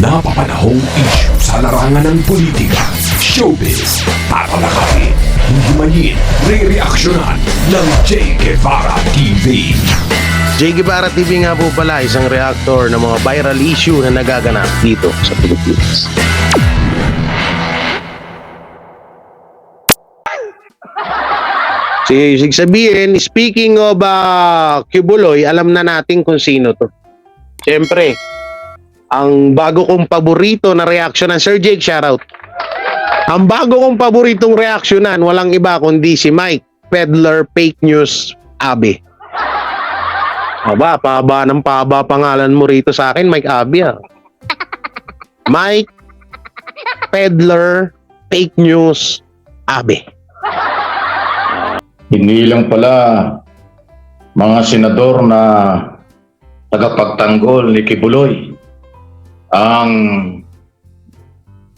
napapanahong issue sa larangan ng politika, showbiz, tatalakayin, hihimayin, re-reaksyonan ng Che Guevara TV. Che Guevara TV nga po pala, isang reactor ng mga viral issue na nagaganap dito sa Pilipinas. So, ibig sabihin, speaking of Kibuloy, alam na natin kung sino to. Siyempre, ang bago kong paborito na reaksyonan, Sir Jake, shoutout. Ang bago kong paboritong reaksyonan, walang iba kundi si Mike Pedler Fake News Abi. Aba, pahaba ng pahaba pangalan mo rito sa akin, Mike Abi. Mike Pedler Fake News Abi. Hindi lang pala mga senador na tagapagtanggol ni Kibuloy ang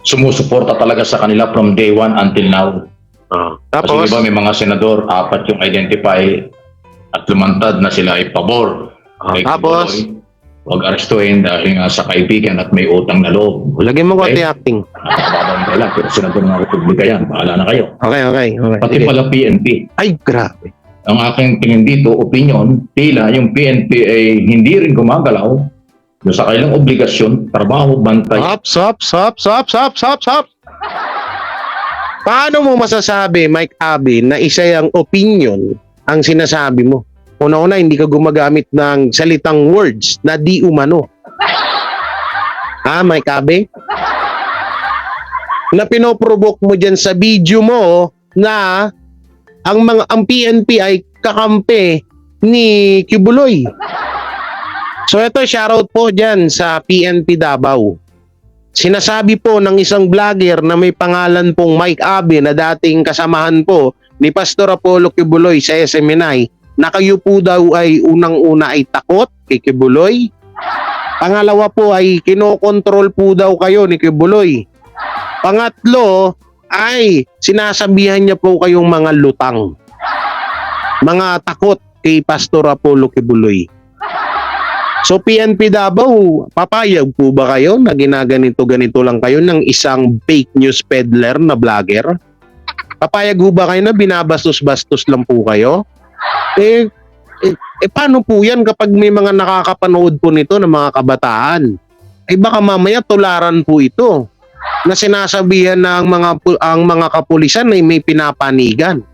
sumusuporta talaga sa kanila from day one until now. Tapos, Kasi diba may mga senador, 4 yung identify at lumantad na sila ay pabor. Kay tapos, Kibuloy, huwag arestuhin dahil nga sa kaibigan at may utang na loob. lagyan mo konti Okay. acting. Nakababang kailan, pero senador ng Republika yan, bahala na kayo. Okay. Pati Sige. pala PNP. Ay, grabe. Ang aking tingin dito, opinion, tila yung PNP ay hindi rin gumagalaw sa kailang obligasyon, trabaho, bantay. Stop. Paano mo masasabi, Mike Abi, na isa yung opinion ang sinasabi mo? Una-una, hindi ka gumagamit ng salitang words na di umano. Ha, Mike Abi? Na pinoprovoke mo dyan sa video mo na ang PNP ay kakampi ni Kibuloy. So ito, shoutout po dyan sa PNP Davao. Sinasabi po ng isang vlogger na may pangalan pong Mike Abi na dating kasamahan po ni Pastor Apollo Kibuloy sa SMNI na kayo po daw ay unang-una ay takot kay Kibuloy. Pangalawa po ay kinokontrol po daw kayo ni Kibuloy. Pangatlo ay sinasabihan niya po kayong mga lutang. Mga takot kay Pastor Apollo Kibuloy. So PNP Davao, papayag po ba kayo na ginaganito-ganito lang kayo ng isang fake news peddler na vlogger? Papayag po ba kayo na binabastos-bastos lang po kayo? Paano po yan kapag may mga nakakapanood po nito ng mga kabataan? Baka mamaya tularan po ito na sinasabihan ng mga kapulisan na may pinapanigan.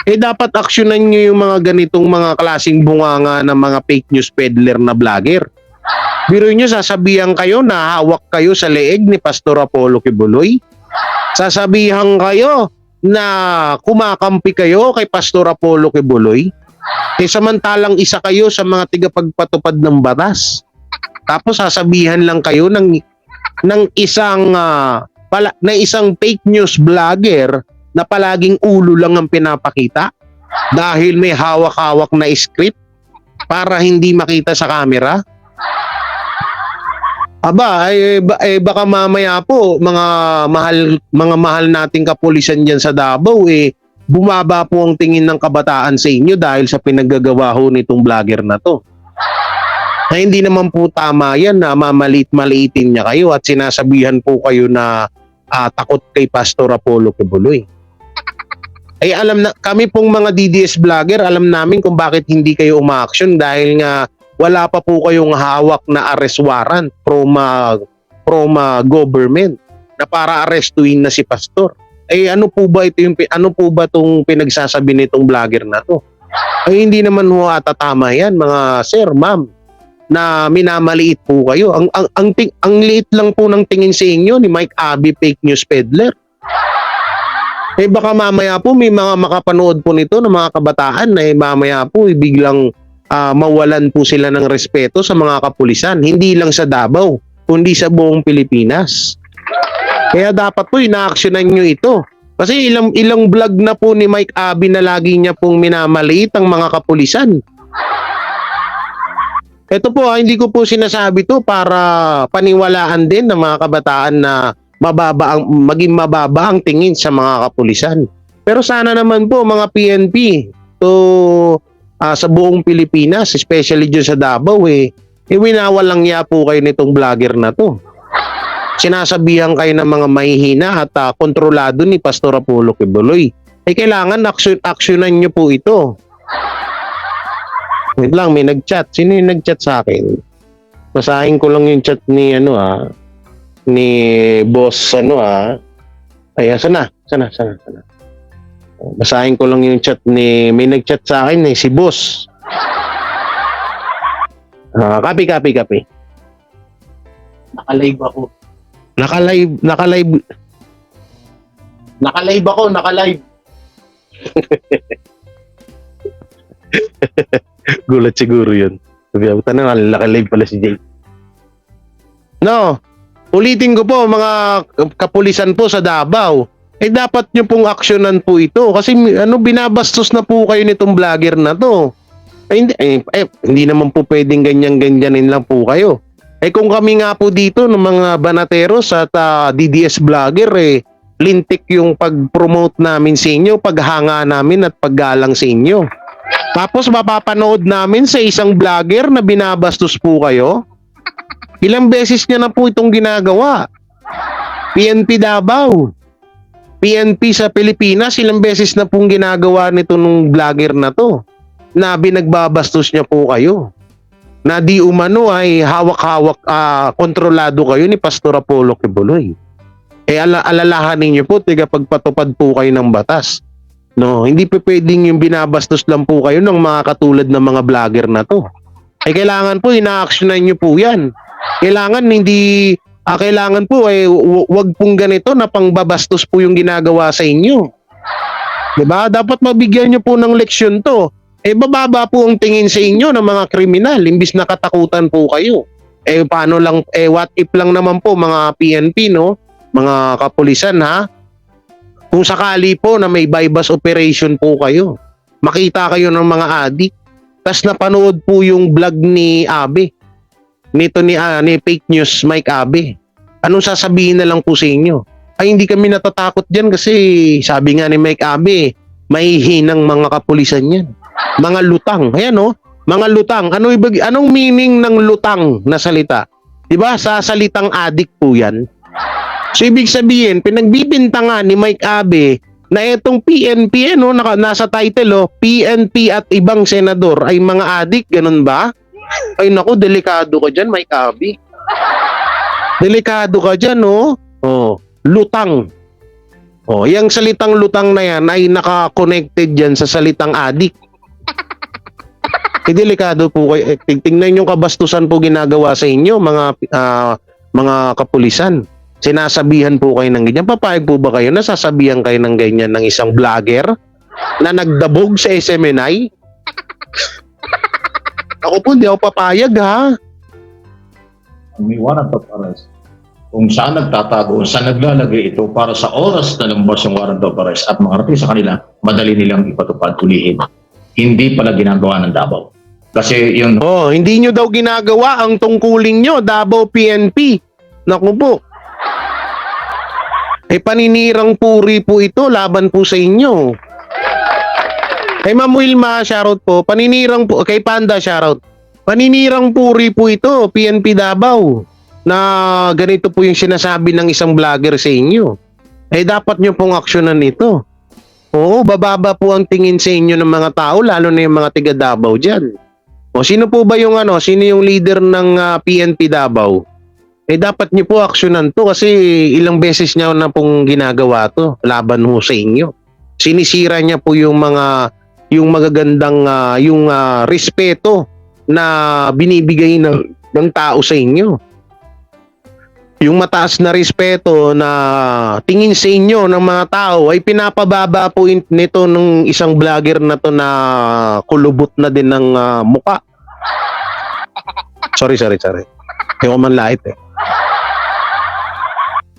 Dapat aksyonan nyo yung mga ganitong mga klaseng bunganga ng mga fake news peddler na vlogger. Biro nyo, sasabihan kayo na hawak kayo sa leeg ni Pastor Apollo Kibuloy. Sasabihan kayo na kumakampi kayo kay Pastor Apollo Kibuloy. Samantalang isa kayo sa mga tigapagpatupad ng batas. Tapos sasabihan lang kayo ng isang fake news vlogger na palaging ulo lang ang pinapakita dahil may hawak-hawak na script para hindi makita sa camera. Baka mamaya po mga mahal nating kapulisan diyan sa Davao bumaba po ang tingin ng kabataan sa inyo dahil sa pinaggagawa ho nitong vlogger na to. Hindi naman po tama yan na mamalit-maliitin niya kayo at sinasabihan po kayo na takot kay Pastor Apollo Kibuloy. Alam na, kami pong mga DDS vlogger, alam namin kung bakit hindi kayo umaaksyon dahil nga wala pa po kayong hawak na arrest warrant from government na para arestuin na si Pastor. Ano po ba tong pinagsasabi nitong vlogger na to? Hindi naman ho atatama yan, mga sir, ma'am, na minamaliit po kayo. Ang liit lang po ng tingin sa inyo ni Mike Abi Fake News Peddler. Baka mamaya po may mga makapanood po nito ng mga kabataan na mamaya po biglang mawalan po sila ng respeto sa mga kapulisan. Hindi lang sa Davao, kundi sa buong Pilipinas. Kaya dapat po inaaksyonan nyo ito. Kasi ilang vlog na po ni Mike Abi na lagi niya pong minamaliit ang mga kapulisan. Ito po, hindi ko po sinasabi to para paniwalaan din ng mga kabataan na maging mababa ang tingin sa mga kapulisan. Pero sana naman po mga PNP sa buong Pilipinas, especially dyan sa Davao, winawalang niya po kayo nitong vlogger na to. sinasabihan kayo ng mga mahihina at kontrolado ni Pastor Apollo Kibuloy. Kailangan actionan nyo po ito. Wait lang, may nag-chat. Sino yung nag-chat sa akin? Basahin ko lang yung chat ni ni boss Ay, sana. Basahin ko lang yung chat may nag-chat sa akin si boss. Copy. Naka-live ako. Naka-live ako. Gulat siguro yun. Sabi ako, naka-live pala si Jay. No, ulitin ko po mga kapulisan po sa Davao. Dapat nyo pong aksyonan po ito kasi binabastos na po kayo nitong vlogger na to. Hindi naman po pwedeng ganyan-ganyanin lang po kayo. Kung kami nga po dito ng mga banateros at DDS vlogger lintik yung pag-promote namin sa inyo, paghanga namin at paggalang sa inyo. Tapos mapapanood namin sa isang vlogger na binabastos po kayo. Ilang beses niya na po itong ginagawa. PNP Davao. PNP sa Pilipinas, ilang beses na pong ginagawa nito nung vlogger na to. Na binagbabastos niya po kayo. Na di umano ay hawak-hawak, kontrolado kayo ni Pastor Apollo Kibuloy. Alalahanin niyo po, pagpatupad po kayo ng batas. No, hindi pa pwedeng yung binabastos lang po kayo ng mga katulad ng mga vlogger na to. Kailangan po ina-actionan niyo po yan. Kailangan po wag pong ganito na pangbabastos po yung ginagawa sa inyo. 'Di ba? Dapat mabigyan niyo po ng leksyon to. Bababa po ang tingin sa inyo ng mga kriminal imbis na katakutan po kayo. Paano lang what if lang naman po mga PNP mga kapulisan kung sakali po na may bypass operation po kayo. Makita kayo ng mga adik. Tas napanood po yung vlog ni Abe. Nito ni fake news Mike Abe. Anong sasabihin na lang po sa inyo? Hindi kami natatakot diyan kasi sabi nga ni Mike Abe, mahihinang mga kapulisan yan. Mga lutang. Ayan mga lutang. Anong meaning ng lutang na salita? 'Di ba? Sa salitang adik po 'yan. So ibig sabihin, pinagbibintangan ni Mike Abe na itong PNP nasa title PNP at ibang senador ay mga adik, ganun ba? Ay naku, delikado ka diyan, Mike Abe. Delikado ka diyan, lutang. Yung salitang lutang na yan ay naka-connected diyan sa salitang adik. Delikado po kayo. Tingnan yung kabastusan po ginagawa sa inyo, mga kapulisan. Sinasabihan po kayo ng ganyan. Papayag po ba kayo na sasabihan kayo ng ganyan ng isang vlogger na nagdabog sa SMNI? Ako po, hindi ako papayag May warrant of arrest. Kung saan nagtatago, saan naglalagay ito para sa oras na lumabas yung warrant of arrest at makarating sa kanila, madali nilang ipatupad, ulihin. Hindi pala ginagawa ng Davao. Kasi yun... hindi nyo daw ginagawa ang tungkulin nyo, Davao PNP. Naku po. Paninirang puri po ito, laban po sa inyo. Kay Ma'am Wilma, shoutout po. Paninirang po, kay Panda, shoutout. Paninirang puri po ito, PNP Davao. Na ganito po yung sinasabi ng isang vlogger sa inyo. Dapat nyo pong aksyonan ito. Oo, bababa po ang tingin sa inyo ng mga tao, lalo na yung mga tiga Davao dyan. Sino po ba yung sino yung leader ng PNP Davao? Dapat niyo po aksyonan to kasi ilang beses niya na pong ginagawa to laban ho sa inyo. Sinisira niya po yung magagandang respeto na binibigay ng tao sa inyo. Yung mataas na respeto na tingin sa inyo ng mga tao ay pinapababa po nito ng isang vlogger na to na kulubot na din ng muka. Sorry. Hindi ko man lait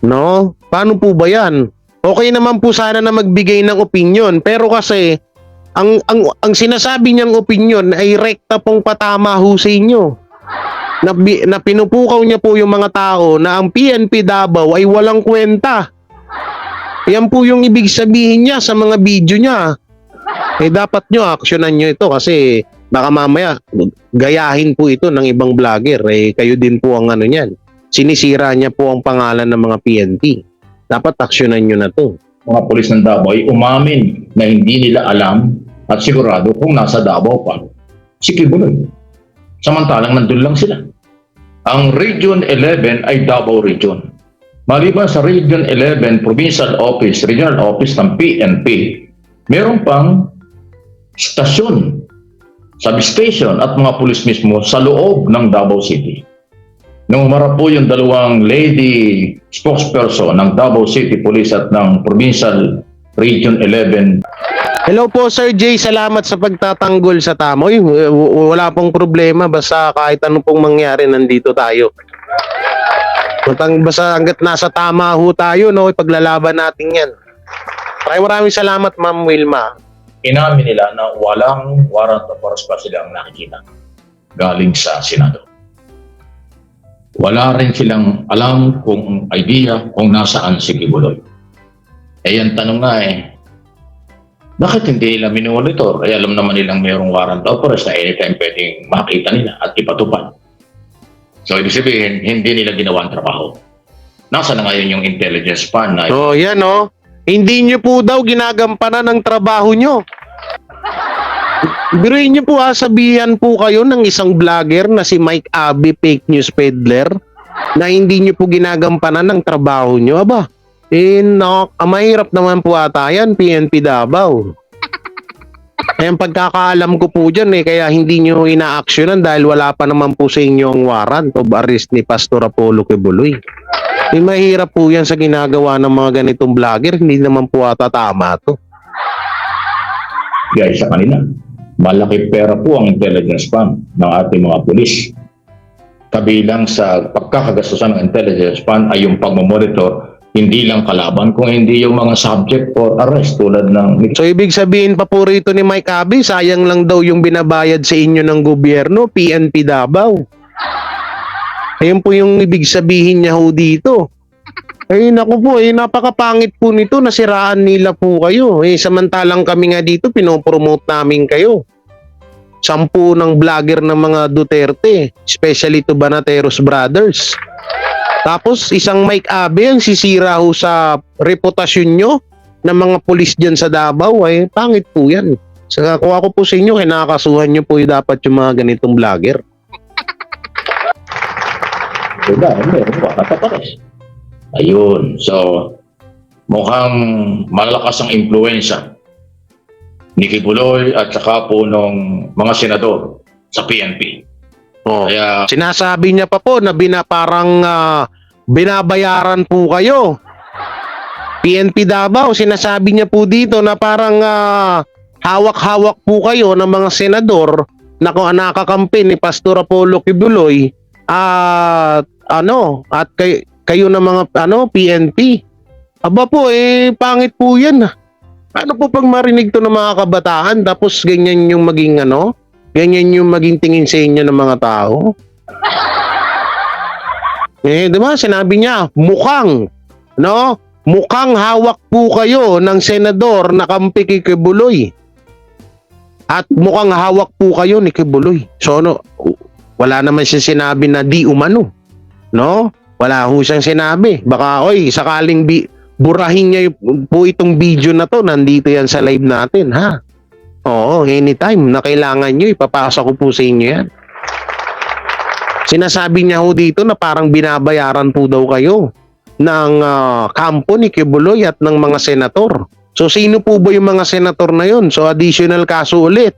No? Paano po ba yan? Okay naman po sana na magbigay ng opinion. Pero kasi, ang sinasabi niyang opinion ay rekta pong patama ho sa inyo. Na pinupukaw niya po yung mga tao na ang PNP Davao ay walang kwenta. Yan po yung ibig sabihin niya sa mga video niya. Dapat nyo, aksyonan nyo ito kasi baka mamaya gayahin po ito ng ibang vlogger. Kayo din po ang niyan. sinisira niya po ang pangalan ng mga PNP. Dapat aksyonan nyo na to. Mga pulis ng Davao ay umamin na hindi nila alam at sigurado kung nasa Davao pa si Kibuloy. Samantalang nandun lang sila. Ang Region 11 ay Davao Region. Maliban sa Region 11 Provincial Office, Regional Office ng PNP, meron pang stasyon, substation at mga pulis mismo sa loob ng Davao City. Nung umarap po yung dalawang lady spokesperson ng Davao City Police at ng Provincial Region 11. Hello po Sir Jay, salamat sa pagtatanggol sa Tamoy. Wala pong problema, basta kahit ano pong mangyari nandito tayo. Basta hanggat nasa tama ho tayo, no, ipaglalaban natin yan. Maraming salamat Ma'am Wilma. Inamin nila na walang warrant of arrest pa silang nakikita galing sa Senado. Wala rin silang alam kung idea kung nasaan si Kibuloy. Eh yan tanong nga bakit hindi nila minumonitor? Eh alam naman nilang mayroong warrant of arrest na anytime pwedeng makita nila at ipatupad. So ibig sabihin, hindi nila ginawa ang trabaho. Nasa na ngayon yung intelligence pan na... Oh, yan oh. Hindi nyo po daw ginagampanan ng trabaho nyo. Biruin nyo po sabihan po kayo ng isang vlogger na si Mike Abby, fake news peddler, na hindi nyo po ginagampanan ng trabaho nyo. Aba, mahirap naman po ata yan, PNP Davao. Ang pagkakaalam ko po dyan kaya hindi nyo ina-actionan dahil wala pa naman po sa inyo ang warrant of arrest ni Pastor Apollo Kibuloy. Mahirap po yan sa ginagawa ng mga ganitong vlogger, hindi naman po ata tama to. Kaya sa kanila, malaki pera po ang intelligence fund ng ating mga pulis. Kabilang sa pagkakagastusan ng intelligence fund ay yung pagmamonitor, hindi lang kalaban, kung hindi yung mga subject for arrest tulad ng... So ibig sabihin pa po rito ni Mike Abby, sayang lang daw yung binabayad sa inyo ng gobyerno, PNP Davao. Ayun po yung ibig sabihin niya ho dito. Ay naku po, napakapangit po nito, nasiraan nila po kayo. Samantalang kami nga dito, pinopromote namin kayo. 10 ng vlogger ng mga Duterte, especially to Banateros Brothers. Tapos isang Mike Abby ang sisira ho sa reputasyon nyo ng mga pulis dyan sa Davao, pangit po yan. Sa kuha ko po sa inyo, kinakasuhan nyo po dapat yung mga ganitong vlogger. Ayun, so mukhang malakas ang impluensya ni Kibuloy at saka po nung mga senador sa PNP. Oh. Kaya Sinasabi niya pa po na parang binabayaran po kayo. PNP Davao, sinasabi niya po dito na parang hawak-hawak po kayo ng mga senador na nakakampi ni Pastor Apollo Kibuloy at kayo ng mga PNP. Aba po pangit po yan. Ano po pag marinig to ng mga kabataan tapos ganyan yung maging ganyan yung maging tingin sa inyo ng mga tao? Diba? Sinabi niya, mukhang hawak po kayo ng senador na kampi kay Kibuloy. At mukhang hawak po kayo ni Kibuloy. So wala naman siya sinabi na di umano. No? Wala ho siyang sinabi. Baka sakaling burahin niya po itong video na to, nandito yan sa live natin, ha? Oo, anytime na kailangan nyo, ipapasa ko po sa inyo yan. Sinasabi niya ho dito na parang binabayaran po daw kayo ng kampo ni Kibuloy at ng mga senator. So sino po ba yung mga senator na yun? So additional kaso ulit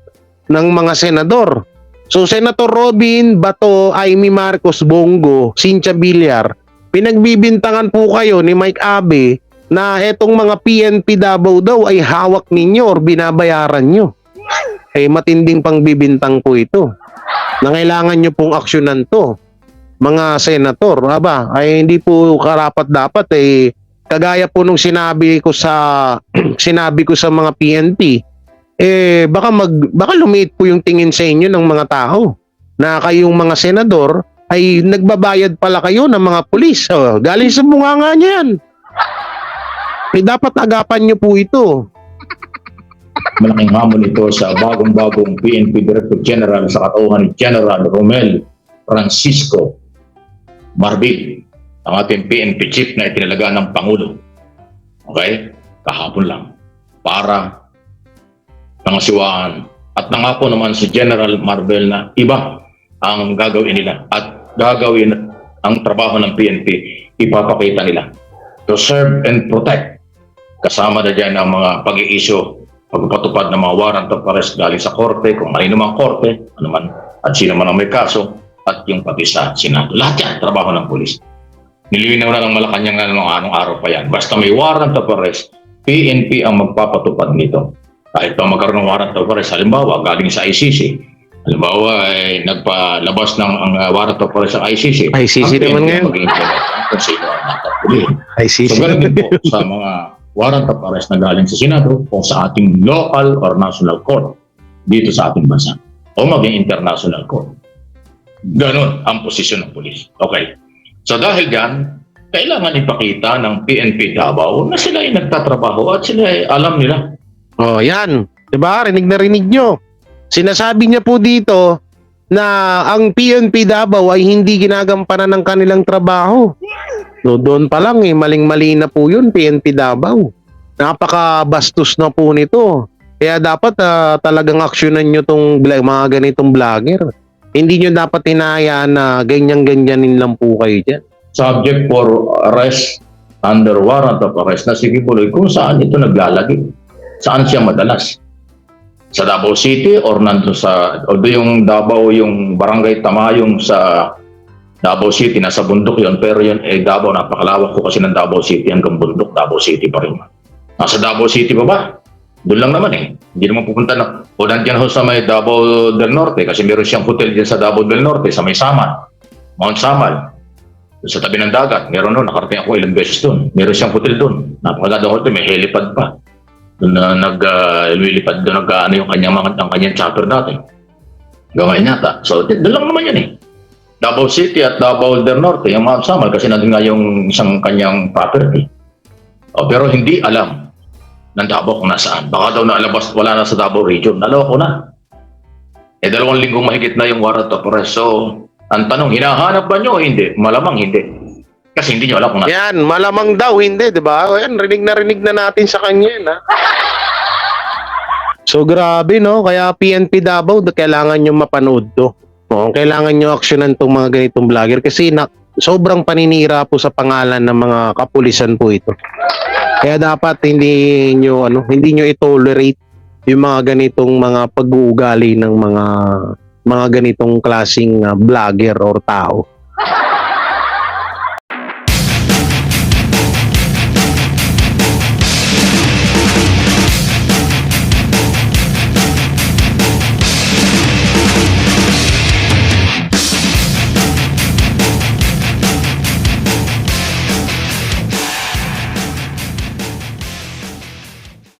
ng mga senador. So Senator Robin Bato, Amy Marcos Bongo, Cynthia Villar, pinagbibintangan po kayo ni Mike Abby na etong mga PNP Davao daw ay hawak ninyo or binabayaran nyo. Matinding pangbibintang po ito. Nangailangan nyo pong aksyonan to, mga senator. Hindi po karapat-dapat kagaya po nung sinabi ko sa mga PNP, baka lumiit po yung tingin sa inyo ng mga tao na kayong mga senador ay nagbabayad pala kayo ng mga pulis. Galing sa bunganga niyan. Dapat agapan nyo po ito. malaking hamon ito sa bagong-bagong PNP Director General sa katauhan ni General Romel Francisco Marbil, ang ating PNP chief na itinalaga ng Pangulo. Okay? Kahapon lang. Para pangasiwaan. At nangako naman si General Marbil na iba ang gagawin nila. At gagawin ang trabaho ng PNP, ipapakita nila. To serve and protect. Kasama na dyan ang mga pag-i-issue, pagpatupad ng mga warrant of arrest galing sa korte, kung ano mang korte, ano man, at sino man ang may kaso, at yung pati sa Senado. Lahat yan, trabaho ng pulis. Nilinaw na ng Malacanang na ng anong araw pa yan. Basta may warrant of arrest, PNP ang magpapatupad nito. Kahit pa magkaroon ng warrant of arrest, halimbawa, galing sa ICC, halimbawa, ay nagpalabas ng warrant of arrest sa ICC. ICC naman ngayon. Kung sino ang natapulihin. ICC. So, ganun din po sa mga warrant of arrest na galing sa Senado o sa ating local or national court dito sa ating bansa o maging international court. Ganon ang posisyon ng pulis. Okay. So dahil dyan, kailangan ipakita ng PNP Davao na sila ay nagtatrabaho at sila ay alam nila. Oh, yan. Diba? Rinig na rinig nyo. Sinasabi niya po dito na ang PNP Davao ay hindi ginagampanan ng kanilang trabaho. No, doon pa lang maling-mali na po yun, PNP Davao. Napaka-bastos na po nito. Kaya dapat talagang aksyonan nyo tong mga ganitong vlogger. Hindi nyo dapat hinahayaan na ganyan-ganyanin lang po kayo dyan. Subject for arrest under warrant of arrest na si Kibuloy kung saan ito naglalagi. Saan siya madalas? Sa Davao City or nandun sa, although yung Davao, yung barangay Tamayong sa Davao City, nasa bundok yon, pero yun Davao, napakalawak ko kasi ng Davao City hanggang bundok, Davao City pa rin. Nasa Davao City pa ba? Doon lang naman Hindi naman pupunta na. O nandiyan ho sa may Davao del Norte kasi meron siyang hotel dyan sa Davao del Norte, sa may Samal, Mount Samal. Sa tabi ng dagat, meron doon, nakarating ako ilang beses doon. Meron siyang hotel doon. Napakaganda hotel, may helipad pa. Doon na lumilipad doon yung kanyang chapter natin. Gawin yata. So, doon lang naman yan Davao City at Davao del Norte, yung Mount Samal, kasi nandun nga yung isang kanyang property. Pero hindi alam ng Davao kung nasaan. Baka daw naalabas, wala na sa Davao region. Naloko na. 2 linggong mahigit na yung warrant of arrest. So, ang tanong, hinahanap ba nyo o hindi? Malamang hindi. Kasi hindi nyo alam kung nasaan. Yan, malamang daw, hindi, di ba? Yan, rinig na natin sa kanya yan, ha? So, grabe, no? Kaya PNP Davao, kailangan nyo mapanood to. Kailangan nyo aksyonan tong mga ganitong vlogger kasi sobrang paninira po sa pangalan ng mga kapulisan po ito. Kaya dapat hindi nyo i-tolerate yung mga ganitong mga pag-uugali ng mga ganitong klaseng vlogger or tao.